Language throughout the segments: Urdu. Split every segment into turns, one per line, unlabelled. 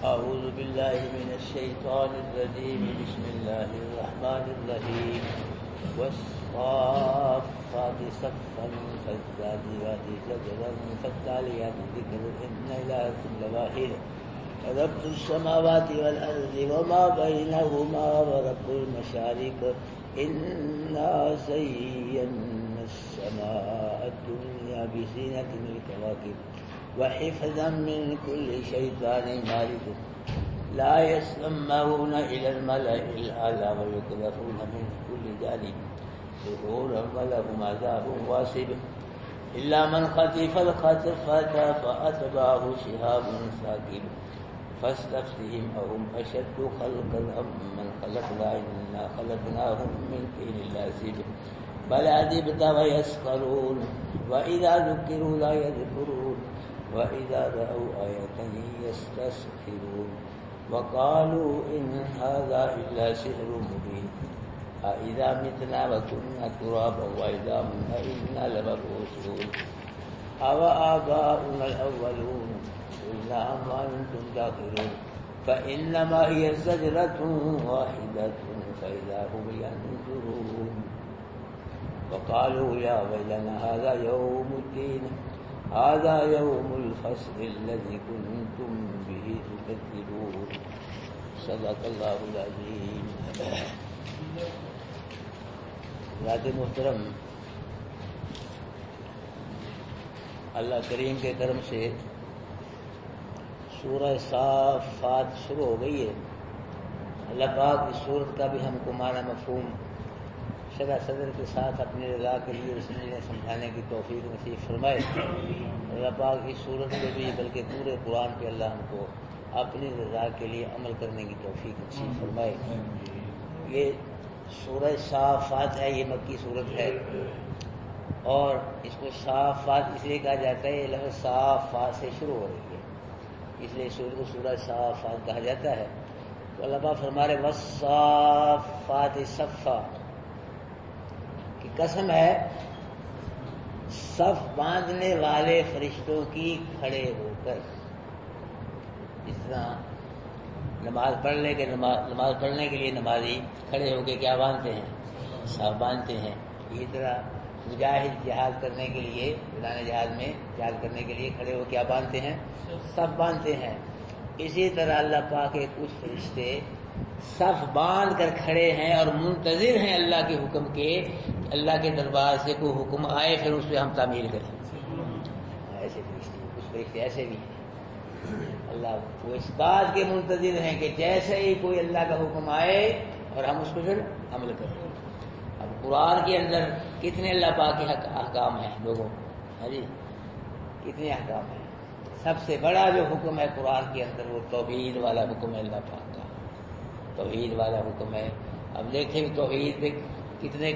أعوذ بالله من الشيطان الرجيم بسم الله الرحمن الرحيم والصافات صفا فالزاجرات زجرا فالتاليات ذكرا إن إلهكم لواحد رب السماوات والأرض وما بينهما ورب المشارق إنا زينا السماء الدنيا بزينة الكواكب وحفظا من كل شيطان مارد لا يسمعون إلى الملأ الأعلى ويقذفون من كل جانب دحورا ولهم عذاب واصب إلا من خطف الخطفة فأتبعه شهاب ثاقب فاستفتهم أهم أشد خلقا أم من خلقنا إنا خلقناهم من طين لازب بل عجبت ويسخرون وإذا ذكروا لا يذكرون وإذا رأوا آية يستسخرون وقالوا إن هذا إلا سحر مبين أإذا متنا وكنا ترابا وعظاما أإنا لمبعوثون أوآباؤنا الأولون قل نعم وأنتم داخرون فإنما هي زجرة واحدة فإذا هم ينظرون وقالوا يا ويلنا هذا يوم الدين هذا يوم الفصل الذي كنتم به تكذبون صدق اللہ العظیم. حضرات محترم، اللہ کریم کے کرم سے سورہ صافات شروع ہو گئی ہے. اللہ پاک اس سورت کا بھی ہم کو معنی مفہوم شرح صدر کے ساتھ اپنی رضا کے لیے سمجھانے کی توفیق نصیب فرمائے. اللہ پاک اس صورت میں بھی بلکہ پورے قرآن پہ اللہ ہم کو اپنی رضا کے لیے عمل کرنے کی توفیق نصیب فرمائے. یہ سورہ صافات ہے، یہ مکی صورت ہے اور اس کو صافات اس لیے کہا جاتا ہے، یہ لفظ صافات سے شروع ہو رہی ہے اس لیے سورت کو سورہ صافات کہا جاتا ہے. تو اللہ پاک فرما رہے والصافات صفا، کی قسم ہے صف باندھنے والے فرشتوں کی کھڑے ہو کر. اس طرح نماز پڑھنے کے لیے نمازی کھڑے ہو کے کیا باندھتے ہیں؟ صف باندھتے ہیں. اسی طرح مجاہد جہاد کرنے کے لیے میدان جہاد میں جہاد کرنے کے لیے کھڑے ہو کیا باندھتے ہیں؟ صف باندھتے ہیں. اسی طرح اللہ پاک کے کچھ فرشتے صف باندھ کر کھڑے ہیں اور منتظر ہیں اللہ کے حکم کے، اللہ کے دربار سے کوئی حکم آئے پھر اس پہ ہم تعمیل کریں. ایسے فرشتے، کچھ فرشتے ایسے بھی ہیں اللہ وہ اس بات کے منتظر ہیں کہ جیسے ہی کوئی اللہ کا حکم آئے اور ہم اس پہ پھر عمل کریں. اب قرآن کے اندر کتنے اللہ پاک کے احکام ہیں لوگوں؟ ہاں جی، کتنے احکام ہیں؟ سب سے بڑا جو حکم ہے قرآن کے اندر وہ توحید والا حکم ہے. اللہ پاک کا توحید والا حکم ہے. اب دیکھیں توحید پہ کتنے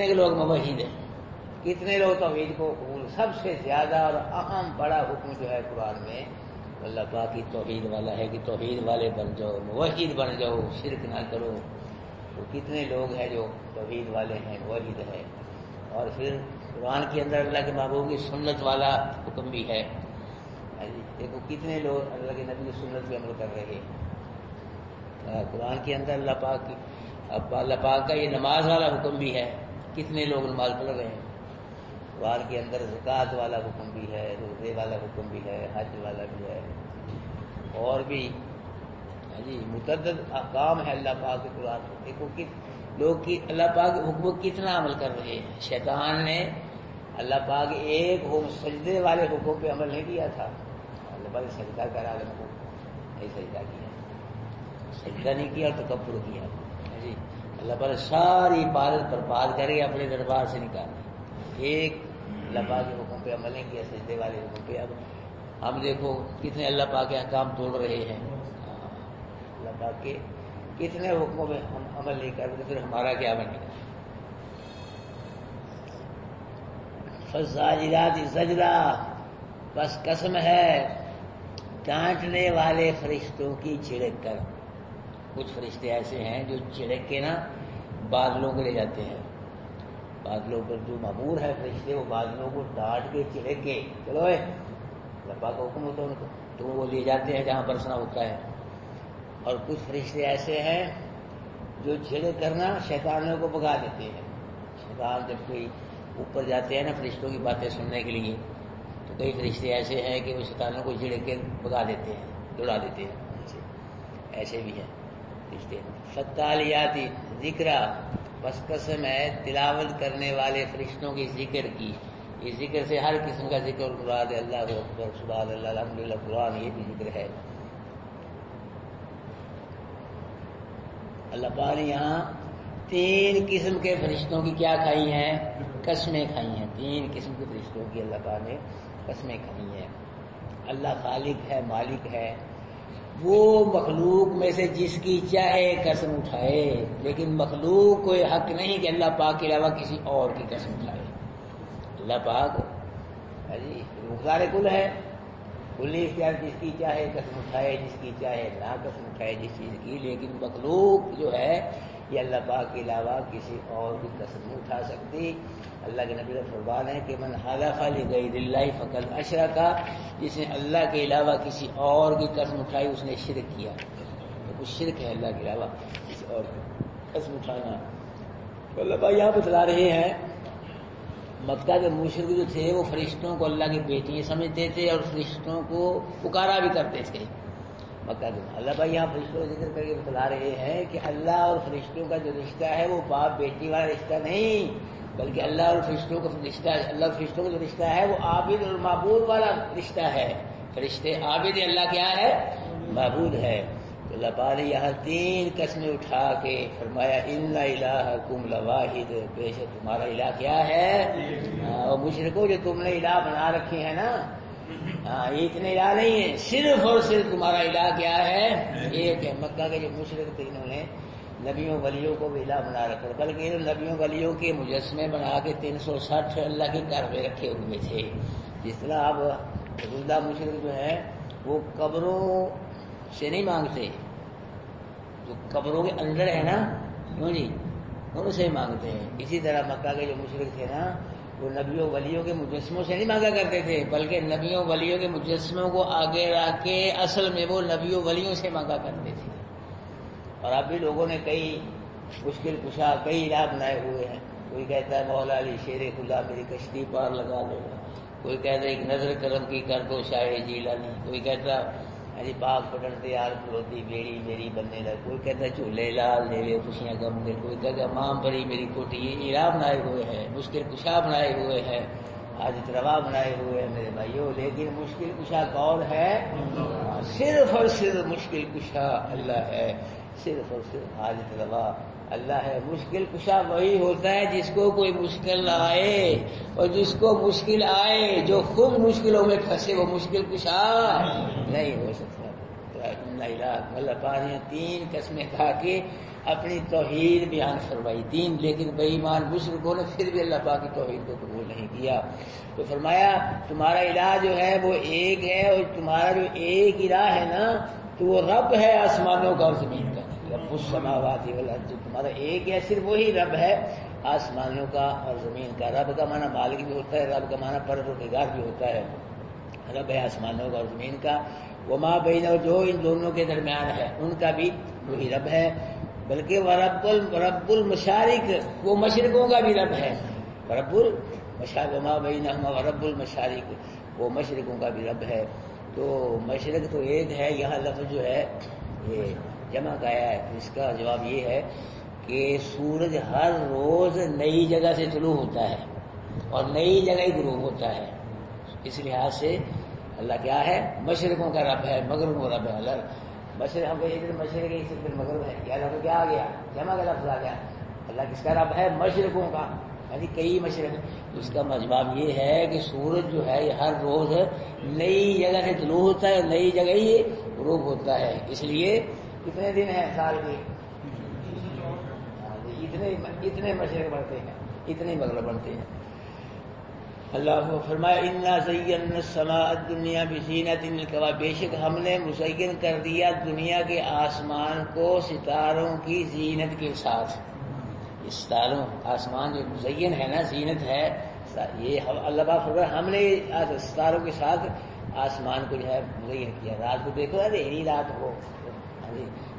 کے لوگ موحد ہیں، کتنے لوگ توحید کو قبول. سب سے زیادہ اور اہم بڑا حکم جو ہے قرآن میں اللہ پاک کی توحید والا ہے کہ توحید والے بن جاؤ، موحد بن جاؤ، شرک نہ کرو. تو کتنے لوگ ہیں جو توحید والے ہیں، موحد ہے. اور پھر قرآن کے اندر اللہ کے محبوب کی سنت والا حکم بھی ہے. دیکھو کتنے لوگ اللہ کے نبی کی سنت پہ عمل کر رہے ہیں. قرآن کے اندر اللہ پاک کا یہ نماز والا حکم بھی ہے. کتنے لوگ نماز پڑھ رہے ہیں. قرآن کے اندر زکوٰۃ والا حکم بھی ہے، روزے والا حکم بھی ہے، حج والا بھی ہے، اور بھی جی متعدد احکام ہے اللہ پاک کے قرآن میں. دیکھو کہ لوگ اللہ پاک کے حکم کتنا عمل کر رہے ہیں. شیطان نے اللہ پاک ایک سجدے والے حکم پہ عمل نہیں کیا تھا. اللہ پاک سجدہ کرا لے کو نہیں سجدہ کیا، سجدہ نہیں کیا اور تکبر کیا. جی اللہ پاک ساری عبادت برباد کر کے اپنے دربار سے نکال دی. ایک اللہ پاک کے حکم پہ عمل نہیں کیا، سجدے والے حکم پہ. اب ہم دیکھو کتنے اللہ پاک کے احکام توڑ رہے ہیں. اللہ پاک کے کتنے حکموں پہ ہم عمل نہیں کرتے، پھر ہمارا کیا بنے گا؟ فالزاجرات زجرا، بس قسم ہے ڈانٹنے والے فرشتوں کی چھڑک کر. کچھ فرشتے ایسے ہیں جو چھڑک کے نا بادلوں کو لے جاتے ہیں. بادلوں پر جو معمور ہے فرشتے وہ بادلوں کو ڈانٹ کے چھڑک کے چلو اللہ پاک کا حکم ہوتا ہے ان کو، تو وہ لے جاتے ہیں جہاں برسنا ہوتا ہے۔ اور کچھ فرشتے ایسے ہیں جو جھڑ کرنا شیطانوں کو بھگا دیتے ہیں۔ شیطان جب کوئی اوپر جاتے ہیں نا فرشتوں کی باتیں سننے کے لیے، تو کئی فرشتے ایسے ہیں کہ وہ شیطانوں کو جھڑ کے بھگا دیتے ہیں، دوڑا دیتے ہیں، ایسے بھی ہیں فرشتے۔ فالتالیاتی ذکرا، بس قسم ہے تلاوت کرنے والے فرشتوں کی ذکر کی۔ یہ ذکر سے ہر قسم کا ذکر مراد ہے، اللہ اکبر، سبحان اللہ، الحمدللہ، قرآن یہ بھی ذکر ہے۔ اللہ پاک نے یہاں 3 قسم کے فرشتوں کی کیا کھائی ہیں؟ قسمیں کھائی ہیں۔ 3 قسم کے فرشتوں کی اللہ پاک نے قسمیں کھائی ہیں۔ اللہ خالق ہے، مالک ہے، وہ مخلوق میں سے جس کی چاہے قسم اٹھائے، لیکن مخلوق کوئی حق نہیں کہ اللہ پاک کے علاوہ کسی اور کی قسم اٹھائے۔ اللہ پاک مختار کل ہے، کلی اختیار، جس کی چاہے قسم اٹھائے، جس کی چاہے نہ قسم اٹھائے جس چیز کی، لیکن مخلوق جو ہے یہ اللہ پاک کے علاوہ کسی اور کی قسم نہیں اٹھا سکتی۔ اللہ کے نبی کا فرمان ہے کہ من حلف لغیر اللہ فقد اشرک، جس نے اللہ کے علاوہ کسی اور کی قسم اٹھائی اس نے شرک کیا۔ تو کچھ شرک ہے اللہ کے علاوہ کسی اور کی قسم اٹھانا۔ تو اللہ پاک یہاں بتلا رہے ہیں مکہ کے مشرک جو تھے وہ فرشتوں کو اللہ کی بیٹیاں سمجھتے تھے اور فرشتوں کو پکارا بھی کرتے تھے مکہ کے۔ اللہ بھائی یہاں فرشتوں کا ذکر کر کے بتلا رہے ہیں کہ اللہ اور فرشتوں کا جو رشتہ ہے وہ باپ بیٹی والا رشتہ نہیں، بلکہ اللہ اور فرشتوں کا رشتہ، اللہ اور فرشتوں کا جو رشتہ ہے وہ عابد اور معبود والا رشتہ ہے۔ فرشتے عابد، اللہ کیا ہے؟ معبود ہے۔ تو اللہ پاک نے یہاں 3 قسمیں اٹھا کے فرمایا ان الہکم لواحد، بے شک تمہارا الہ کیا ہے؟ اور مشرکوں جو تم نے الہ بنا رکھے ہیں نا، یہ اتنے الہ نہیں ہیں، صرف اور صرف تمہارا الہ کیا ہے؟ ایک ہے۔ مکہ کے جو مشرک تھے انہوں نے نبیوں ولیوں کو بھی الہ بنا رکھا، بلکہ نبیوں ولیوں کے مجسمے بنا کے 360 اللہ کے گھر میں رکھے ہوئے تھے۔ جس طرح اب اللہ مشرک جو ہے وہ قبروں سے نہیں مانگتے، جو قبروں کے اندر ہے نا، کیوں جی، ان سے مانگتے ہیں۔ اسی طرح مکہ کے جو مشرک تھے نا وہ نبیوں ولیوں کے مجسموں سے نہیں مانگا کرتے تھے، بلکہ نبیوں ولیوں کے مجسموں کو آگے رکھ کے اصل میں وہ نبیوں ولیوں سے مانگا کرتے تھے۔ اور اب بھی لوگوں نے کئی مشکل کشا کئی الہ بنائے ہوئے ہیں۔ کوئی کہتا ہے مولا علی شیر خدا میری کشتی پار لگا دو، کوئی کہتا ہے ایک نظر کرم کی کر دو شاہ جیلانی، کوئی کہتا ہے باغ پٹن یار کھلوتی بیڑی میری بننے لگ، کوئی کہتا ہے چولہے لال لے لے خوشیاں غم دے، کوئی کہتا ہے ماں پری میری کوٹی۔ یہ الہ بنائے ہوئے ہیں، مشکل کشا بنائے ہوئے ہیں، حاجت روا بنائے ہوئے ہیں میرے بھائیوں۔ لیکن مشکل کشا کون ہے؟ صرف اور صرف مشکل کشا اللہ ہے، صرف اور صرف حاجت روا اللہ ہے۔ مشکل کشا وہی ہوتا ہے جس کو کوئی مشکل نہ آئے، اور جس کو مشکل آئے جو خود مشکلوں میں پھنسے وہ مشکل کشا نہیں ہو سکتا۔ اللہ پاک نے 3 قسمیں کھا کے اپنی توحید بیان فرمائی، 3، لیکن بے ایمان مشرکوں نے پھر بھی اللہ پاک کی توحید کو قبول نہیں کیا۔ تو فرمایا تمہارا الہ جو ہے وہ ایک ہے، اور تمہارا جو ایک الہ ہے نا تو وہ رب ہے آسمانوں کا اور زمین کا، رب السماوات والارض، تمہارا ایک ہے، صرف وہی رب ہے آسمانوں کا اور زمین کا۔ رب کا معنی مالک بھی ہوتا ہے، رب کا معنی پروردگار بھی ہوتا ہے۔ رب ہے آسمانوں کا اور زمین کا، وما بین، اور جو ان دونوں کے درمیان ہے ان کا بھی وہی رب ہے۔ بلکہ رب المشارق، وہ مشرقوں کا بھی رب ہے، رب المشارق، وما بینہما ورب المشارق، وہ مشرقوں کا بھی رب ہے۔ تو مشرق تو ایک ہے، یہاں لفظ جو ہے یہ جمع کا آیا ہے، اس کا جواب یہ ہے کہ سورج ہر روز نئی جگہ سے طلوع ہوتا ہے اور نئی جگہ ہی غروب ہوتا ہے۔ اس لحاظ سے اللہ کیا ہے؟ مشرقوں کا رب ہے، مغربوں کا رب ہے۔ اللہ مشرق، ہم کہیں ادھر مشرق ہے، ادھر مغرب ہے، یا لفظ کیا آ گیا؟ جمع کا لفظ آ گیا۔ اللہ کس کا رب ہے؟ مشرقوں کا، یعنی کئی مشرق۔ اس کا جواب یہ ہے کہ سورج جو ہے یہ ہر روز نئی جگہ سے طلوع ہوتا ہے اور نئی جگہ ہی غروب ہوتا ہے۔ اس لیے کتنے دن ہیں سال کے؟ اتنے مشرق بڑھتے ہیں، اتنے مغرب بڑھتے ہیں۔ اللہ کو فرمایا انا زینا السماء الدنیا بزینۃ الکواکب، بے شک ہم نے مزین کر دیا دنیا کے آسمان کو ستاروں کی زینت کے ساتھ۔ ستاروں آسمان جو مزین ہے نا، زینت ہے، یہ اللہ پاک فرمایا ہم نے ستاروں کے ساتھ آسمان کو جو ہے مزین کیا. رات کو دیکھو اندھیری رات ہو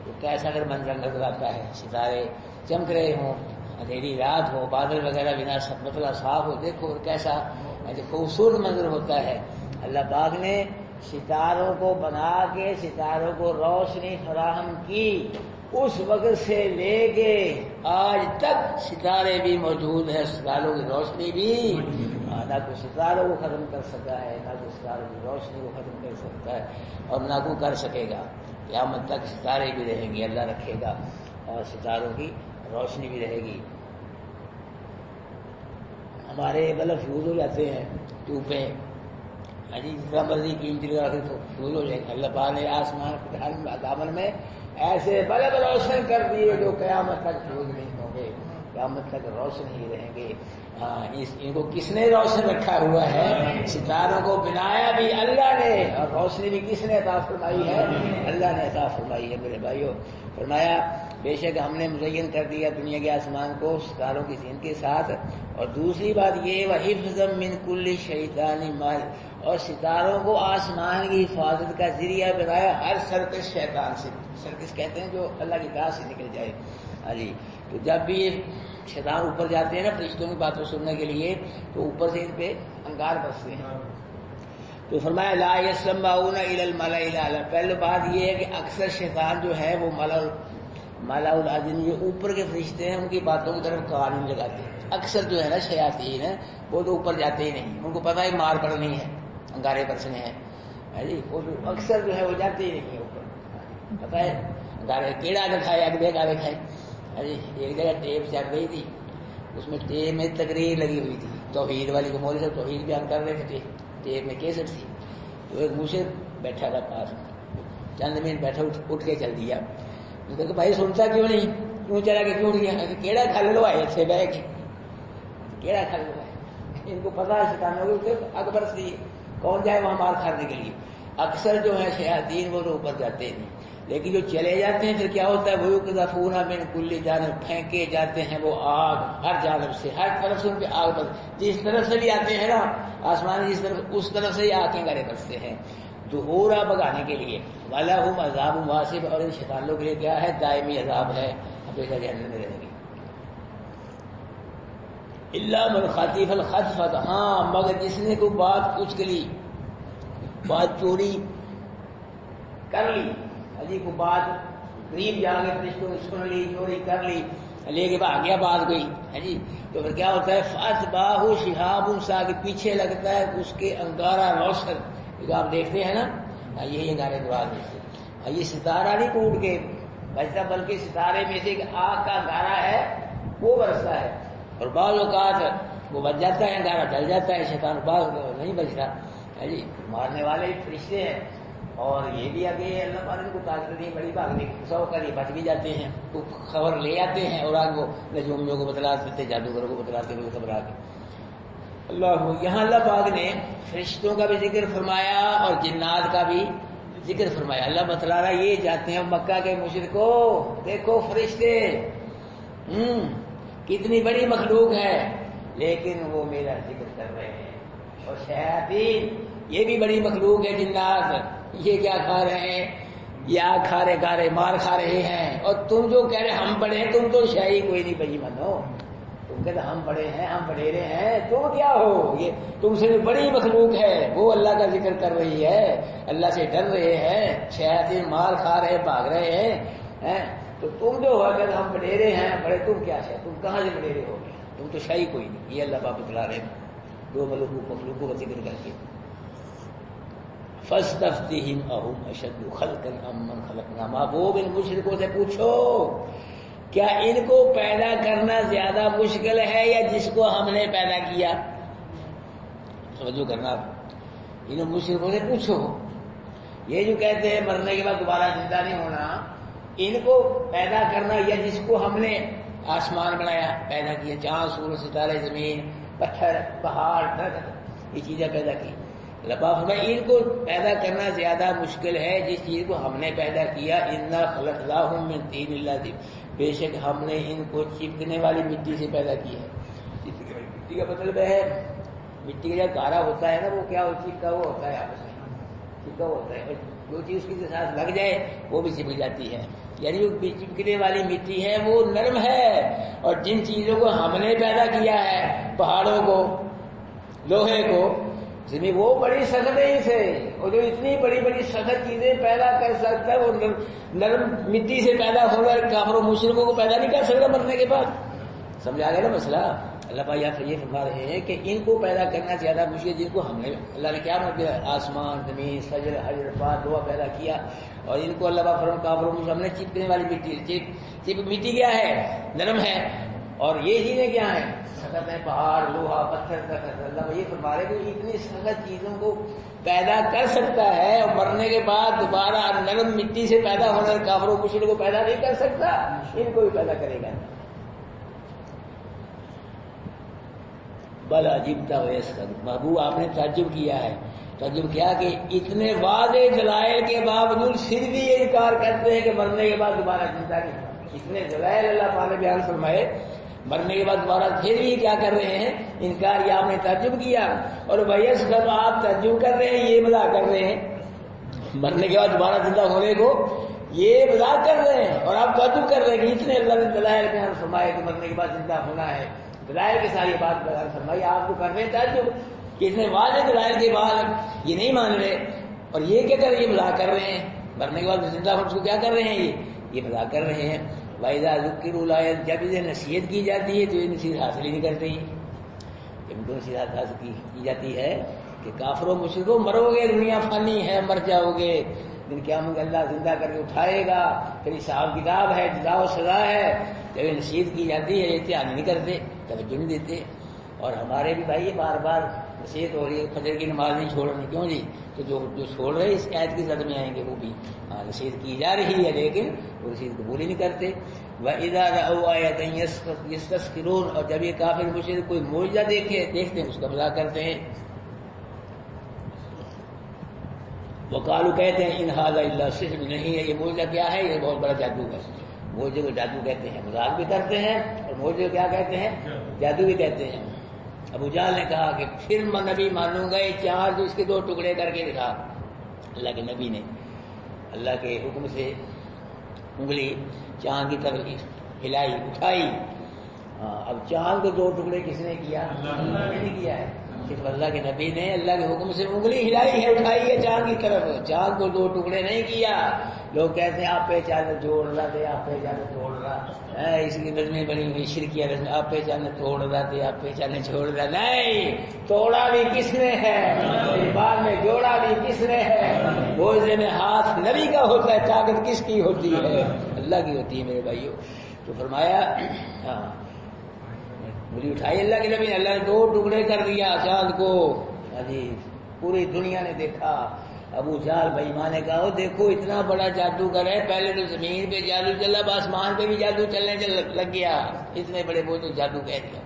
تو کیسا اگر منظر نظر آتا ہے, ستارے چمک رہے ہوں, اندھیری رات ہو, بادل وغیرہ بنا مطلع صاف ہو, دیکھو کیسا خوبصورت منظر ہوتا ہے. اللہ پاک نے ستاروں کو بنا کے ستاروں کو روشنی فراہم کی, اس وقت سے لے کے آج تک ستارے بھی موجود ہیں, ستاروں کی روشنی بھی. نہ کوئی ستاروں کو ختم کر سکا ہے, نہ کوئی ستاروں کی روشنی کو ختم کر سکتا ہے, اور نہ کوئی کر سکے گا. قیامت تک ستارے بھی رہیں گے, اللہ رکھے گا, اور ستاروں کی روشنی بھی رہے گی. ہمارے بلب فیوز ہو جاتے ہیں ٹیوبیں, جتنا مرضی قیمتی لگا کے تو فیوز ہو جائیں گے. اللہ پاک نے آسمان دامن میں ایسے بلب روشن کر دیے جو قیامت تک فیوز نہیں ہوں گے, قیامت تک روشن ہی رہیں گے. ان کو کس نے روشن رکھا ہوا ہے؟ ستاروں کو بنایا بھی اللہ نے, اور روشنی بھی کس نے عطا فرمائی ہے؟ اللہ نے عطا فرمائی ہے. میرے بھائیوں, فرمایا بے شک ہم نے مزین کر دیا دنیا کے آسمان کو ستاروں کی زینت کے ساتھ. اور دوسری بات یہ وَحِفْظًا مِّن كُلِّ شَيْطَانٍ مَارِدٍ, اور ستاروں کو آسمان کی حفاظت کا ذریعہ بنایا ہر سرکش شیطان سے. سرکش کہتے ہیں جو اللہ کی راہ سے نکل جائے. تو جب بھی شیطان اوپر جاتے ہیں نا فرشتوں کی باتوں سننے کے لیے, تو اوپر سے ان پہ انگار برستے ہیں. تو فرمایا لا يسمعون الى الملأ الاعلى. پہلے بات یہ ہے کہ اکثر شیطان جو ہے وہ ملأ الاعلی, جو اوپر کے فرشتے ہیں ان کی باتوں کی طرف کان نہیں لگاتے. اکثر جو ہے نا شیاطین ہیں وہ تو اوپر جاتے ہی نہیں, ان کو پتہ ہے مار پڑنی ہے, انگارے برسنے ہیں. وہ تو اکثر جو ہے وہ جاتے ہی نہیں اوپر, پتہ ہے انگارے کیڑا دکھائے اگلے انگارے کھائے. ایک جگہ ٹیپ چل رہی تھی, اس میں ٹیپ میں تقریر لگی ہوئی تھی توحید والی کو, مولوی صاحب توحید بیان کر رہے تھے, ٹیپ میں کیسٹ تھی. تو ایک منہ سے بیٹھا تھا پاس میں, چند منٹ بیٹھا اٹھ کے چل دیا. کہ بھائی سنتا کیوں نہیں, کیوں چلا کے کیوں اٹھ گیا؟ کیڑا کھا لو آئے تھے بہ کے, کیڑا کھا لو آئے. ان کو پتا ہے شیطانوں کے اکبر سے کون جائے وہاں مار کھانے کے لیے. اکثر جو ہے شیاطین وہ تو اوپر جاتے نہیں, لیکن جو چلے جاتے ہیں پھر کیا ہوتا ہے, وہ یقذفون من کل جانب, پھینکے جاتے ہیں وہ آگ ہر جانب سے, ہر طرف سے ان پہ آگ بس, جس طرف سے بھی آتے ہیں نا آسمان جس طرف, اس طرف سے ہی آنکھیں گارے برستے ہیں دہورا بگانے کے لیے. وَلَهُمْ عَذَابٌ وَاصِبٌ, اور ان شیطانوں کے لیے کیا ہے؟ دائمی عذاب ہے, ہمیشہ جہنم میں رہیں گے. اِلَّا مَنْ خَطِفَ الْخَطْفَةَ, ہاں مگر جس نے کوئی بات اچکلی, بات چوری کر لی, کو بات قریب جا کے فرشتوں نے سن لی, چوری کر لی, لے کے بھاگ گیا بات کوئی ہے تو پھر کیا ہوتا ہے؟ فَأَتْبَعَهُ شِهَابٌ ثَاقِبٌ, پیچھے لگتا ہے اس کے انگارہ روشن. جو آپ دیکھتے ہیں نا, یہی انگارے دعا دیکھتے ہیں, یہ ستارہ نہیں ٹوٹ کے بجتا, بلکہ ستارے میں سے ایک آگ کا انگارہ ہے وہ برستا ہے. اور بعض اوقات وہ بچ جاتا ہے, انگارہ ڈل جاتا ہے, شیطان بعض نہیں بچتا ہے. مارنے والے فرشتے ہیں, اور یہ بھی آگے اللہ تعالیٰ کو طاقت دی بڑی بھاگنے کی, سو کر یہ بچ بھی جاتے ہیں, تو خبر لے آتے ہیں اور آگ وہ نجومیوں کو بتلاتے تھے, جادوگروں کو بتلاتے ہوئے گھبرا کے. اللہ یہاں اللہ پاک نے فرشتوں کا بھی ذکر فرمایا اور جنات کا بھی ذکر فرمایا. اللہ بتلا رہا یہ جاتے ہیں مکہ کے مشرکوں, دیکھو فرشتے کتنی بڑی مخلوق ہے, لیکن وہ میرا ذکر کر رہے ہیں. اور شیاطین یہ بھی بڑی مخلوق ہے, جنات یہ کیا کھا رہے ہیں؟ یہ آگ کھا رہے مار کھا رہے ہیں, اور تم جو کہہ رہے ہم بڑے ہیں, تم تو شاہی کوئی نہیں بھائی منو, تم کہتے ہم بڑے ہیں, ہم بڑیرے ہیں, تم کیا ہو؟ یہ تم سے بڑی مخلوق ہے, وہ اللہ کا ذکر کر رہی ہے, اللہ سے ڈر رہے ہیں, شیاطین مار کھا رہے بھاگ رہے ہیں, تو تم جو ہو کہ ہم بڑیرے ہیں, بڑے تم کیا ہے؟ تم کہاں سے بڑیرے ہو گے؟ تم تو شاہی کوئی نہیں. یہ اللہ پاک بتلا رہے ہیں دو مخلوقوں کا ذکر کر کے. فَاسْتَفْتِهِمْ أَهُمْ أَشَدُّ خَلْقًا أَمْ مَنْ خَلَقْنَا, محبوب ان مشرکوں سے پوچھو کیا ان کو پیدا کرنا زیادہ مشکل ہے یا جس کو ہم نے پیدا کیا؟ توجہ کرنا, ان مشرکوں سے پوچھو, یہ جو کہتے ہیں مرنے کے بعد دوبارہ زندہ نہیں ہونا, ان کو پیدا کرنا یا جس کو ہم نے آسمان بنایا پیدا کیا, چاند سورج ستارے زمین پتھر پہاڑ درخت یہ چیزیں پیدا کی. لباف میں ان کو پیدا کرنا زیادہ مشکل ہے جس چیز کو ہم نے پیدا کیا. انا خلقناہم من طین لازب, بے شک ہم نے ان کو چپکنے والی مٹی سے پیدا کیا ہے. مٹی کا مطلب ہے مٹی کا جو گارا ہوتا ہے نا, وہ کیا چپکا وہ ہوتا ہے آپس میں, چپکا ہوتا ہے، اور جو چیز اس کے ساتھ لگ جائے وہ بھی چپک جاتی ہے، یعنی وہ چپکنے والی مٹی ہے وہ نرم ہے، اور جن چیزوں کو ہم نے پیدا کیا ہے، پہاڑوں کو، لوہے کو، جس میں وہ بڑی سخت ہے اسے، اور جو اتنی بڑی بڑی سخت چیزیں پیدا کر سکتا ہے وہ نرم مٹی سے پیدا ہو کر کافروں مشرکوں کو پیدا نہیں کر سکتا مرنے کے بعد. سمجھا گیا نا مسئلہ؟ اللہ پاک یہ فرما رہے ہیں کہ ان کو پیدا کرنا زیادہ مشکل، جن کو ہم نے، اللہ نے کیا مطلب آسمان زمین شجر حجر پات دعا پیدا کیا، اور ان کو اللہ پاک فرما کافروں کو ہم نے چپکنے والی مٹی، مٹی کیا ہے؟ نرم ہے، اور یہ چیزیں کیا ہیں؟ سخت ہے، پہاڑ، لوہا، پتھر. اللہ یہ فرما رہے کہ اتنی سخت چیزوں کو پیدا کر سکتا ہے، اور مرنے کے بعد دوبارہ نرم مٹی سے پیدا ہونے کافروں مشرکوں کو پیدا نہیں کر سکتا، ان کو بھی پیدا کرے گا. بل عجبت ویسخرون، محبوب آپ نے تعجب کیا ہے، تعجب کیا کہ اتنے واضح دلائل کے باوجود پھر بھی یہ انکار کرتے ہیں کہ مرنے کے بعد دوبارہ زندہ نہیں. اتنے دلائل اللہ تعالیٰ نے بیان فرمائے، مرنے کے بعد دوبارہ پھر بھی کیا کر رہے ہیں؟ انکار. یہ آپ نے تعجب کیا، اور ویسخرون آپ تعجب کر رہے ہیں، یہ مذاق کر رہے ہیں مرنے کے بعد دوبارہ زندہ ہونے کو، یہ مذاق کر رہے ہیں، اور آپ تعجب کر رہے ہیں کہ اتنے اللہ نے دلائل بیان فرمائے کہ مرنے کے بعد زندہ ہونا ہے، دلائل کے ساری بات بیان فرمائی، آپ کو کر رہے ہیں تعجب کہ اتنے واضح دلائل کے بعد یہ نہیں مان رہے، اور یہ کیا کر رہے ہیں؟ یہ مذاق کر رہے ہیں، مرنے کے بعد زندہ ہو اس کو کیا کر رہے ہیں؟ یہ مذاق کر رہے ہیں. وَإِذَا ذُكِّرُوا لَا يَذْكُرُونَ، جب اسے نصیحت کی جاتی ہے تو یہ نصیحت حاصل ہی نہیں کرتے. جب ان کو نصیحت حاصل کی جاتی ہے کہ کافروں مشرکوں مرو گے، دنیا فانی ہے، مر جاؤ گے، دن قیامت اللہ زندہ کر کے اٹھائے گا، پھر حساب کتاب ہے، جزا و سزا ہے، جب یہ نصیحت کی جاتی ہے یہ دھیان نہیں کرتے، توجہ نہیں دیتے. اور ہمارے بھی بھائی بار بار نصیحت ہو رہی ہے، فجر کی نماز نہیں چھوڑنی، کیوں جی؟ تو جو چھوڑ رہے اس عید کی زد میں آئیں گے وہ بھی. نصیحت کی جا رہی ہے لیکن وہ نصیحت قبول ہی نہیں کرتے. وَإِذَا رَأَوْا آیَةً يَسْتَسْخِرُونَ، اور جب یہ کافر مشرک کوئی معجزہ دیکھتے ہیں اس کا مذاق کرتے ہیں. وَقَالُوا، کہتے ہیں، إِنْ هَذَا إِلَّا سِحْرٌ، نہیں ہے یہ معجزہ، کیا ہے؟ یہ بہت بڑا جادو ہے. معجزے کو جادو کہتے ہیں، مذاق بھی کرتے ہیں، اور معجزے کو کیا کہتے ہیں؟ جادو بھی کہتے ہیں. ابو جہل نے کہا کہ پھر میں نبی مانوں گا، یہ چاند اس کے 2 ٹکڑے کر کے دکھا. اللہ کے نبی نے اللہ کے حکم سے انگلی چاند کی طرف ہلائی، اٹھائی. اب چاند کو 2 ٹکڑے کس نے کیا؟ اللہ نے نہیں کیا ہے، صرف اللہ کے نبی نے اللہ کے حکم سے انگلی ہلائی ہے، اٹھائی ہے چاند کی طرف. چاند کو 2 ٹکڑے نہیں کیا. لوگ کہتے ہیں آپ پہچان جوڑ رہا تھے، آپ پہچان توڑ رہا، اس کی نظمیں بنی ہوئی شرکیہ رسم، آپ پہچان توڑ رہا تھے، آپ پہچان چھوڑ رہا. نہیں، توڑا بھی کس نے ہے، بعد میں جوڑا بھی کس نے ہے. بوجھے میں ہاتھ نبی کا ہوتا ہے، طاقت کس کی ہوتی ہے؟ اللہ کی ہوتی ہے میرے بھائیوں. تو فرمایا انگلی اٹھائی اللہ کے نبی نے، اللہ نے 2 ٹکڑے کر دیا چاند کو. جی پوری دنیا نے دیکھا. ابو جہل بھائی ماں نے کہا دیکھو اتنا بڑا جادوگر ہے، پہلے تو زمین پہ جادو چلا، اب آسمان پہ بھی جادو چلنے لگ گیا، اتنے بڑے بول تو جادو کہہ دیا.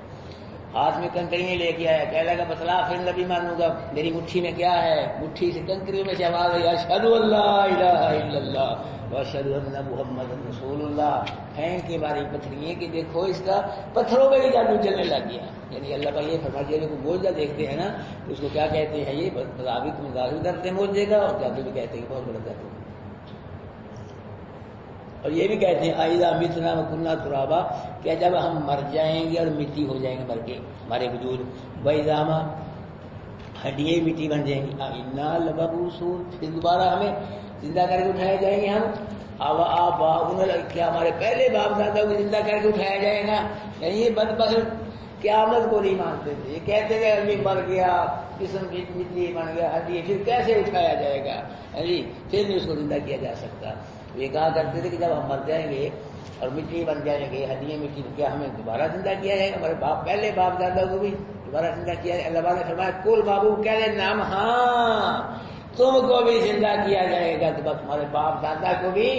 ہاتھ میں کنکریاں لے کے آیا، کہہ لگا بتلا پھر نبی مانوں گا. میری مٹھی میں کیا ہے؟ مٹھی سے کنکریوں میں سے آواز آئی، اشہد ان لا الہ الا اللہ واشہد ان محمد رسول اللہ. پھینک کے ماری پتھریاں کہ دیکھو اس کا پتھروں میں بھی جادو چلنے لگ گیا. یعنی اللہ کا یہ فرما دیا کہ معجزہ دیکھتے ہیں نا تو اس کو کیا کہتے ہیں؟ یہ مطابق مظاہر کرتے ہیں معجزے کا، اور جادو بھی کہتے ہیں کہ بہت بڑا جادو. اور یہ بھی کہتے ہیں اذا متنا وکنا ترابا، کہ جب ہم مر جائیں گے اور مٹی ہو جائیں گے، مر کے ہمارے وجود، واذا ما ہڈیاں مٹی بن جائیں گی، انا لمبعوثون، پھر دوبارہ ہمیں زندہ کر کے اٹھایا جائیں گے. ہم آباؤنا، کیا ہمارے پہلے باپ دادا کو زندہ کر کے اٹھایا جائے گا؟ یعنی یہ بدبخت قیامت کو نہیں مانتے تھے، یہ کہتے تھے ابھی مر گیا، جسم مٹی بن گیا، ہڈی، پھر کیسے اٹھایا جائے گا؟ جی پھر نہیں اس کو زندہ کیا جا سکتا. یہ کہا کرتے تھے کہ جب ہم مر جائیں گے اور مٹی بن جائیں گے، ہڈیاں مٹی، تو کیا ہمیں دوبارہ زندہ کیا جائے گا؟ ہمارے پہلے باپ دادا کو بھی دوبارہ زندہ کیا جائے. اللہ نے فرمایا کل بابو کہہ دے نام، ہاں تم کو بھی زندہ کیا جائے گا، تو بس تمہارے باپ دادا کو بھی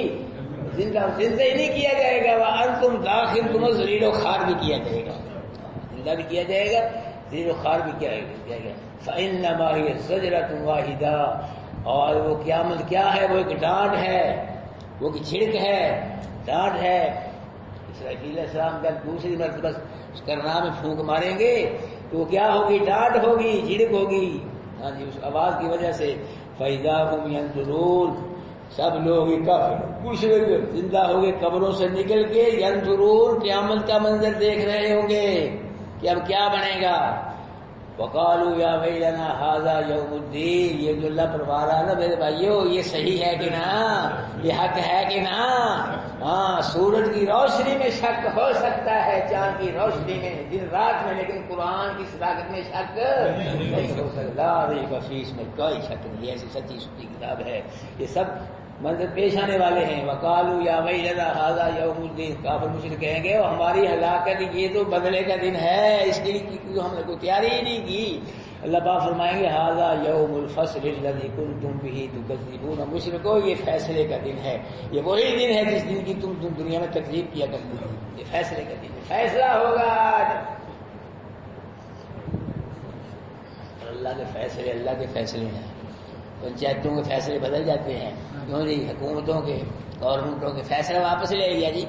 زندہ ہی نہیں کیا جائے گا. وانتم داخل، تمہیں ذلیل و خوار بھی کیا جائے گا، زندہ بھی کیا جائے گا، ذلیل و خوار بھی کیا جائے گا. فإنما هي زجرة واحدة، اور وہ قیامت کیا ہے؟ وہ ایک ڈانٹ ہے، وہ کی چھڑک ہے، ڈانٹ ہے. اسرائیل علیہ السلام جب دوسری مرتبہ اس کرنا میں پھونک ماریں گے تو وہ کیا ہوگی؟ ڈانٹ ہوگی، جھڑک ہوگی. ہاں جی، اس آواز کی وجہ سے فَإِذَا هُمْ يَنظُرُونَ، سب لوگ مشرک زندہ ہو گئے قبروں سے نکل کے، ينظرون قیامت کا منظر دیکھ رہے ہوں گے کہ اب کیا بنے گا۔ وقالوا یا ویلنا ھذا یوم الدین، یہ جو اللہ فرما رہا ہے نا میرے بھائیو، یہ صحیح ہے کہ نہ، یہ حق ہے کہ نہ؟ ہاں، سورج کی روشنی میں شک ہو سکتا ہے، چاند کی روشنی میں، دن رات میں، لیکن قرآن کی صداقت میں شک نہیں ہو سکتا۔ ریب فیہ، اس میں کوئی شک نہیں، ایسی سچی سچی کتاب ہے۔ یہ سب منظر پیش آنے والے ہیں۔ وقالوا یا ویلنا ھذا یوم الدین، کافر مشرک کہیں گے ہماری ہلاکت یہ تو بدلے کا دن ہے، اس کے لیے ہم نے کوئی تیاری ہی نہیں کی۔ اللہ پاک فرمائیں گے ھذا یوم الفصل الذی کنتم بہ تکذبون، مشرکو یہ فیصلے کا دن ہے، یہ وہی دن ہے جس دن کی تم دنیا میں تکذیب کیا کرتے تھے، یہ فیصلے کا دن ہے، فیصلہ ہوگا آج۔ اللہ کے فیصلے اللہ کے فیصلے ہیں، پنچایتوں کے فیصلے بدل جاتے ہیں، کیوں جی؟ حکومتوں کے، گورنمنٹوں کے فیصلہ واپس لے لیا جی،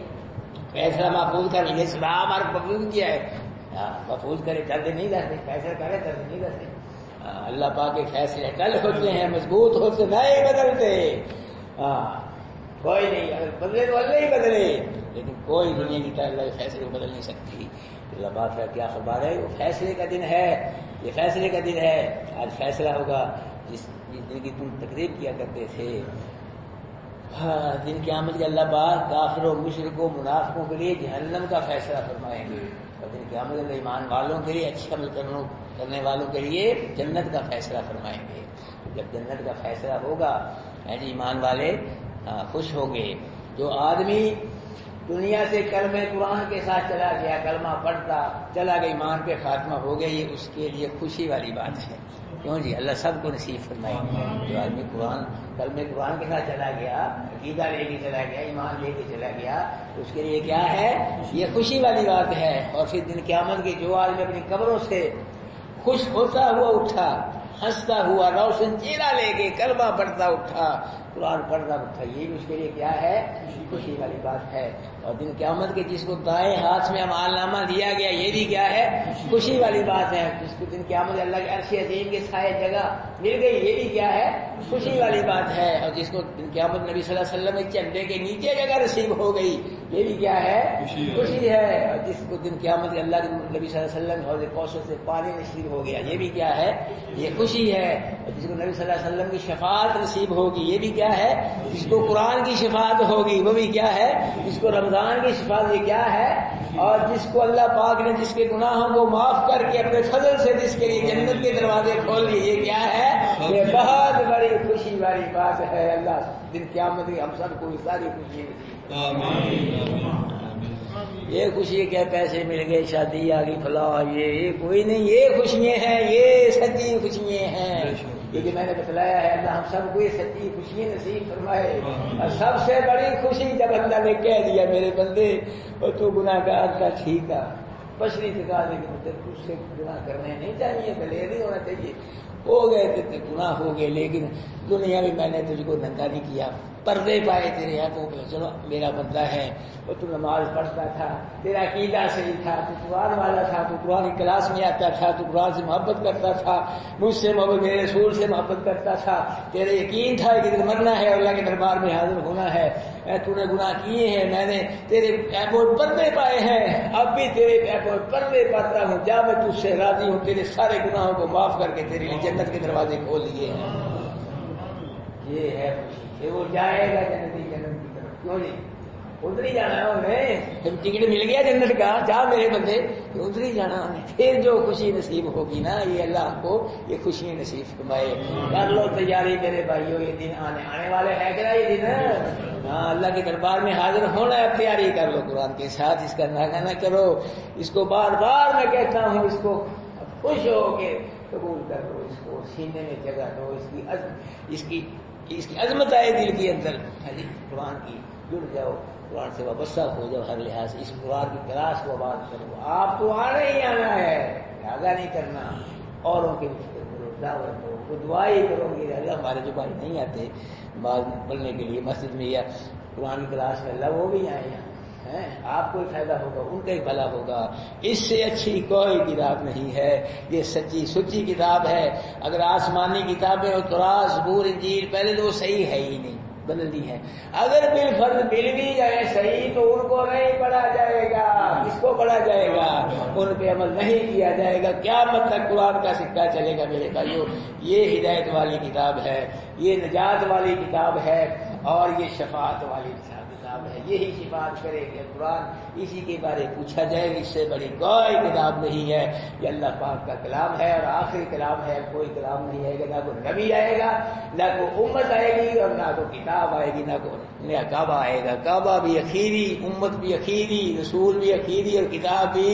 فیصلہ محفوظ کر لیا، اسلام ہمارا محفوظ کیا ہے، محفوظ کرے، درد نہیں کرتے، فیصلہ کرے درد نہیں کرتے۔ اللہ پاک کے فیصلے کل ہوتے ہیں، مضبوط ہوتے، نہیں بدلتے۔ کوئی نہیں، اگر بدلے تو اللہ ہی بدلے، لیکن کوئی دنیا کی طرح اللہ کے فیصلے کو بدل نہیں سکتی۔ اللہ پاک کا کیا خبر ہے، وہ فیصلے کا دن ہے، یہ فیصلے کا دن ہے، آج فیصلہ ہوگا جس دن کی تم تکذیب کیا کرتے تھے۔ دن قیامت کے اللہ پاک کافروں، مشرکوں، منافقوں کے لیے جہنم کا فیصلہ فرمائیں گے، اور دن قیامت کے ایمان والوں کے لیے، اچھے عمل کرنے والوں کے لیے جنت کا فیصلہ فرمائیں گے۔ جب جنت کا فیصلہ ہوگا، ایمان والے خوش ہوں گے۔ جو آدمی دنیا سے کلمہ قرآن کے ساتھ چلا گیا، کلمہ پڑھتا چلا گیا، ایمان پہ خاتمہ ہو گیا، یہ اس کے لیے خوشی والی بات ہے۔ کیوں جی؟ اللہ سب کو نصیب فرمائے۔ جو آدمی کلمہ قرآن کے ساتھ چلا گیا، عقیدہ لے کے چلا گیا، ایمان لے کے چلا گیا، تو اس کے لیے کیا ہے؟ یہ خوشی والی بات ہے۔ اور پھر دن قیامت کے جو آدمی اپنی قبروں سے خوش ہوتا ہوا اٹھا، ہنستا ہوا، روشن چہرہ لے کے کلمہ پڑھتا اٹھا، قرآن پڑھتا اٹھا، یہ بھی اس کے لیے کیا ہے؟ خوشی والی بات ہے۔ اور دن قیامت کے جس کو دائیں ہاتھ میں اعمال نامہ دیا گیا، یہ بھی کیا ہے؟ خوشی والی بات ہے۔ جس کو دن قیامت اللہ کے عرش عظیم کے سائے جگہ مل گئی، یہ بھی کیا ہے؟ خوشی والی بات ہے۔ اور جس کو دن قیامت نبی صلی اللہ علیہ وسلم کے جھنڈے کے نیچے جگہ نصیب ہو گئی، یہ بھی کیا ہے؟ خوشی ہے۔ اور جس کو دن قیامت کے اللہ کے نبی صلی اللہ علیہ وسلم حوض کوثر سے پانی نصیب ہو گیا، یہ بھی کیا ہے؟ یہ خوشی ہے۔ اور جس کو نبی صلی اللہ علیہ وسلم کی شفاعت نصیب ہوگی، یہ بھی کیا ہے؟ جس کو قرآن کی شفاعت ہوگی، وہ بھی کیا ہے؟ جس کو رمضان کی شفاعت، یہ کیا ہے؟ اور جس کو اللہ پاک نے جس کے گناہوں کو معاف کر کے اپنے فضل سے جس کے لیے جنت کے دروازے کھول دیے، یہ کیا ہے؟ یہ بہت بڑی خوشی والی بات ہے۔ اللہ دن قیامت کی ہم سب کو ساری خوشی نصیب۔ یہ خوشی کیا پیسے مل گئے، شادی آ گئی، فلاں، یہ کوئی نہیں، یہ خوشیاں ہیں، یہ سچی خوشیاں ہیں۔ کیونکہ میں نے بتلایا ہے، اللہ ہم سب کو یہ سچی خوشیاں نصیب فرمائے۔ اور سب سے بڑی خوشی جب اللہ نے کہہ دیا میرے بندے اور تو گناہ گار تھا، ٹھیک ہے، بشری تقاضے کے مطابق تجھ سے گناہ کرنے نہیں چاہیے، دلیر نہیں ہونا چاہیے، ہو گئے تھے گناہ ہو گئے، لیکن دنیا میں میں نے تجھ کو ننگا نہیں کیا، پردے پائے تیرے آنکھوں پہ، چلو میرا بندہ ہے، اور تو نماز پڑھتا تھا، تیرا عقیدہ صحیح تھا، تو قرآن والا تھا، تو قرآن کی کلاس میں آتا تھا، تو قرآن سے محبت کرتا تھا، مجھ سے محبت، میرے رسول سے محبت کرتا تھا، تیرے یقین تھا کہ مرنا ہے، اللہ کے دربار میں حاضر ہونا ہے، تو نے گناہ کیے ہیں، میں نے تیرے پیپوں پردے پائے ہیں، اب بھی تیرے پیپوں پردے پاتا ہوں، جا میں تجھ سے راضی ہوں، تیرے سارے گناہوں کو معاف کر کے تیرے لیے جنت کے دروازے کھول دیے ہیں۔ یہ ہے خوشی کہ وہ جائے گا جنت کی طرف۔ کیوں نہیں؟ ادھر ہی جانا ہے انہیں، جب ٹکٹ مل گیا جنت کا، جا میرے بندے، ادھر ہی جانا انہیں۔ پھر جو خوشی نصیب ہوگی نا، یہ اللہ ہم کو یہ خوشی نصیب فرمائے۔ کر لو تیاری میرے بھائیوں، یہ دن آنے والے ہے کہ یہ دن؟ ہاں، اللہ کے دربار میں حاضر ہونا ہے، تیاری کر لو قرآن کے ساتھ، اس کا ناگہ نہ کرو، اس کو بار بار میں کہتا ہوں، اس کو خوش ہو کے قبول کر لو، اس کو سینے میں جگہ دو، اس کی عظمت آئے دل کے اندر، قرآن کی جڑ جاؤ، قرآن سے وابستہ ہو جاؤ، ہر لحاظ اس قرآن کی کلاس کو آباد کرو۔ آپ کو آنا ہی آنا ہے، لہٰذا نہیں کرنا، اوروں کے فکر کرو، دعوت کرو، وہ دعائی کرو گے۔ اللہ ہمارے جو بھائی نہیں آتے بعض پڑھنے کے لیے مسجد میں یا قرآن کی کلاس میں، اللہ وہ بھی آئے ہیں، آپ کو ہی فائدہ ہوگا، ان کا ہی بھلا ہوگا۔ اس سے اچھی کوئی کتاب نہیں ہے، یہ سچی سچی کتاب ہے۔ اگر آسمانی کتابیں اور تورات زبور انجیل پہلے تو وہ صحیح ہے ہی نہیں، بدلنی ہے۔ اگر بالفرض مل بھی جائے صحیح تو ان کو نہیں پڑھا جائے گا، کس کو پڑھا جائے گا؟ ان پہ عمل نہیں کیا جائے گا، قیامت تک قرآن کا سکہ چلے گا میرے بھائیو۔ یہ ہدایت والی کتاب ہے، یہ نجات والی کتاب ہے، اور یہ شفاعت والی کتاب ہے۔ یہی شفاعت کرے کہ قرآن اسی کے بارے پوچھا جائے، اس سے بڑی کوئی کتاب نہیں ہے۔ یہ اللہ پاک کا کلام ہے اور آخری کلام ہے، کوئی کلام نہیں آئے گا، نہ کوئی نبی آئے گا، نہ کوئی امت آئے گی، اور نہ کوئی کتاب آئے گی، نہ کوئی نیا کعبہ آئے گا۔ کعبہ بھی اخیری، امت بھی اخیری، رسول بھی اخیری، اور کتاب بھی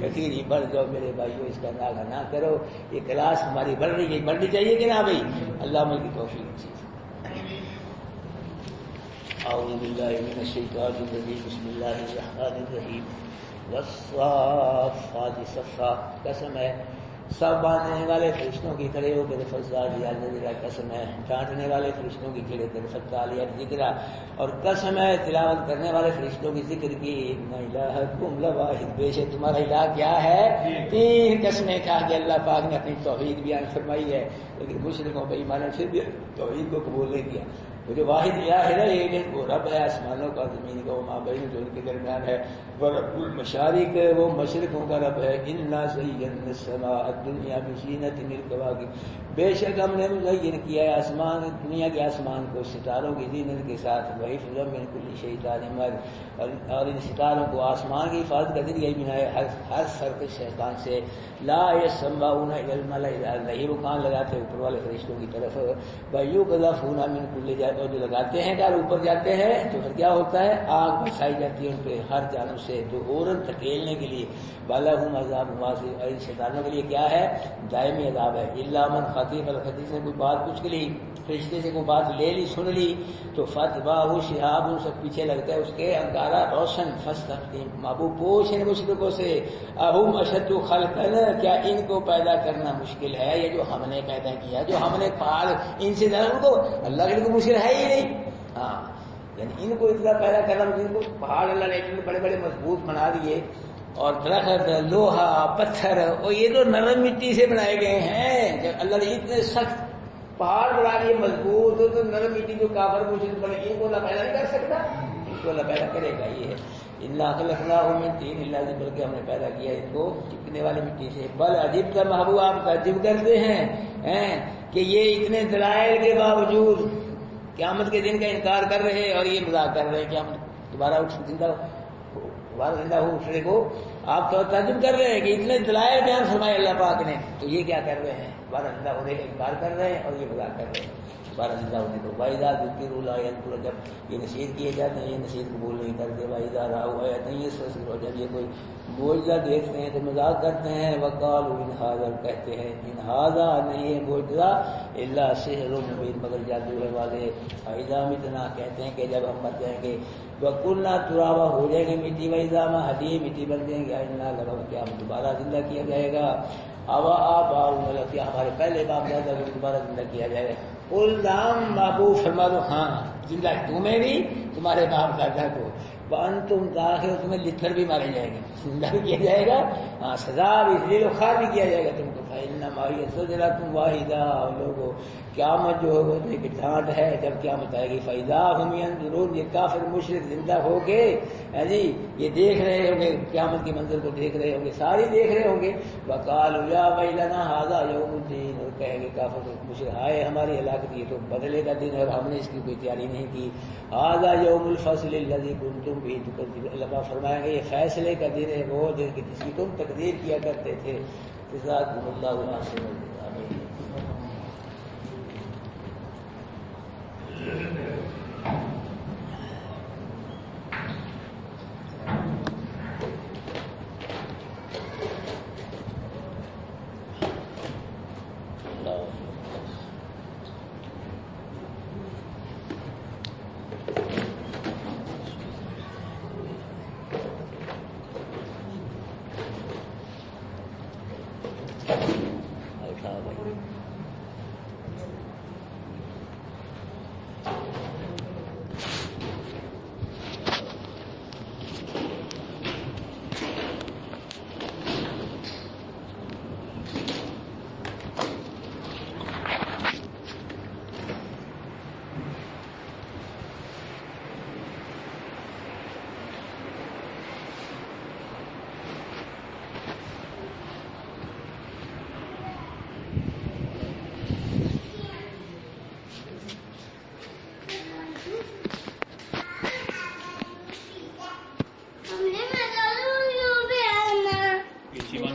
اخیری۔ بڑھ جاؤ میرے بھائیو، اس کا ناغہ نہ کرو۔ یہ کلاس ہماری بڑھنی چاہیے کہ نہ بھائی؟ اللہ مل کی توفیق چیز۔ اعوذ باللہ من الشیطان الرجیم، بسم اللہ الرحمن الرحیم۔ والصافات صفا، قسم ہے سب باندھنے والے فرشتوں کی کھڑے ہو کے قسم ہے ڈانٹنے والے فرشتوں کی کھڑے کر ذکر، اور قسم ہے تلاوت کرنے والے فرشتوں کی ذکر کی۔ الہکم لواحد، بے شک تمہارا الہ کیا ہے؟ تین قسمیں کھا کے اللہ پاک نے اپنی توحید بیان فرمائی ہے، لیکن مشرکوں بے ایمانوں پھر بھی توحید کو قبول نہیں کیا۔ وہ جو واحد الہ ہے نا، یہ وہ رب ہے آسمانوں کا، زمین کا، وہ مابین جو ان کے درمیان ہے، وہ رب المشارق، وہ مشرقوں کا رب ہے۔ انا زینا السماء الدنیا بزینۃ الکواکب، بے شک ہم نے مزین کیا ہے آسمان، دنیا کے آسمان کو ستاروں کی زینت کے ساتھ، وحفظا من کل شیطان مارد، اور ان ستاروں کو آسمان کی حفاظت کا ذریعہ ہی بنایا ہر سرکش شیطان سے۔ لا یسمعون الی الملأ الاعلی، نہیں وہ کان لگاتے اوپر والے فرشتوں کی طرف، ویقذفون من کل جانب، اور جو لگاتے ہیں کار اوپر جاتے ہیں تو پھر کیا ہوتا ہے؟ آگ برسائی جاتی ہے ان پہ ہر جانب سے، تو اورن دھکیلنے کے لیے۔ وَلَهُمْ عَذَابٌ وَاصِبٌ، اور ان شیطانوں کے لیے کیا ہے؟ دائمی عذاب ہے۔ اِلَّا مَنْ خَطِفَ الْحَدِيث، نے کوئی بات پوچھ لی، فرشتے سے کوئی بات لے لی، سن لی، تو فَاتْبَعَهُ شِهَابٌ، سب پیچھے لگتا ہے اس کے انگارہ روشن۔ فَاسْتَفْتِهِمْ، محبوب پوچھ ان مشرکوں سے، اَهُمْ أَشَدُّ خَلْقًا، کیا ان کو پیدا کرنا مشکل ہے یہ جو ہم نے پیدا کیا، جو ہم نے پہاڑ ان سے زیادہ، ان کو اللہ کے لیے کوئی مشکل ہے ہی نہیں۔ ہاں، یعنی ان کو اتنا پیدا کرنا، جن کو پہاڑ اللہ نے اتنے بڑے بڑے مضبوط بنا دیے، اور درخت، لوہا، پتھر، اور یہ تو نرم مٹی سے بنائے گئے ہیں۔ جب اللہ نے اتنے سخت پہاڑ بنا لیے مضبوط، تو نرم مٹی جو کافر مشرک بنے، ان کو اللہ پیدا نہیں کر سکتا، ان کو اللہ پیدا کرے گا۔ یہ ہے اِنَّا خَلَقْنَاهُم مِّن طِينٍ لَازِبٍ، بلکہ ہم نے پیدا کیا ان کو چپکنے والی مٹی سے۔ بل عجبت، محبوب آپ تعجب کرتے ہیں کہ یہ اتنے دلائل کے باوجود قیامت کے دن کا انکار کر رہے ہیں، اور یہ مذاق کر رہے ہیں کہ ہم دوبارہ زندہ ہو اٹھنے کو۔ آپ تو تعجب کر رہے ہیں کہ اتنے دلائل بیان فرمائے اللہ پاک نے، تو یہ کیا کر رہے ہیں؟ دوبارہ زندہ ہونے کا انکار کر رہے ہیں اور یہ مذاق کر رہے ہیں دوبارہ زندہ ہونے کو۔ وَإِذَا ذُكِّرُوا لَا يَذْكُرُونَ، جب یہ نصیحت کیے جاتے ہیں یہ نصیحت قبول نہیں کرتے۔ وَإِذَا رَأَوْا آیَةً يَسْتَسْخِرُونَ، جب یہ کوئی معجزہ دیکھتے ہیں تو مذاق کرتے ہیں۔ وَقَالُوا إِنْ هَٰذَا، کہتے ہیں إِنْ هَٰذَا، نہیں ہے معجزہ، إِلَّا سِحْرٌ مُّبِينٌ، مگر جادو ہے واضح۔ فَإِذَا مِتْنَا، کہتے ہیں کہ جب ہم مر جائیں گے، وَكُنَّا تُرَابًا، ہو جائیں گے مٹی، وَعِظَامًا، ہڈی مٹی بن جائیں گے، إِنَّا لَمَبْعُوثُونَ، کیا ہم دوبارہ زندہ کیا جائے گا؟ آباؤنا، کیا ہمارے پہلے باپ دادا کو دوبارہ زندہ کیا جائے گا؟ قُلْ نَعَمْ، محبوب فرما دو ہاں، زندہ تمہیں بھی، تمہارے باپ دادا کو۔ وَأَنْتُمْ دَاخِرُونَ، تمہیں لکھ کر بھی مارا جائے گا، زندہ بھی کیا جائے گا، ہاں سزا بھی، ذلیل و خوار بھی کیا جائے گا تم کو۔ فَإِنَّمَا هِيَ زَجْرَةٌ وَاحِدَةٌ، لوگوں قیامت جو ہے وہ ایک ڈانٹ ہے، جب قیامت آئے گی۔ فَإِذَا هُمْ يَنظُرُونَ، یہ کافر مشرک زندہ ہو کے جی یہ دیکھ رہے ہوں گے، قیامت کے منظر کو دیکھ رہے ہوں گے، ساری دیکھ رہے ہوں گے۔ وَقَالُوا يَا وَيْلَنَا هَٰذَا يَوْمُ الدِّينِ، اور کہیں گے کافر مشرک، ہائے ہماری ہلاکت، یہ تو بدلے کا دن ہے اور ہم نے اس کی کوئی تیاری نہیں کی۔ هَٰذَا يَوْمُ الْفَصْلِ الَّذِي كُنتُمْ بِهِ تُكَذِّبُونَ، اللہ فرمائیں گے یہ فیصلے کا دن ہے، وہ دن جس کی تم تقدیر کیا کرتے تھے۔ جزاکم اللہ خیرا، آمین۔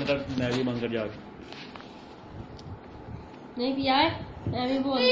کر میگی منگا جا کے
نہیں پیا ہے میں بھی بول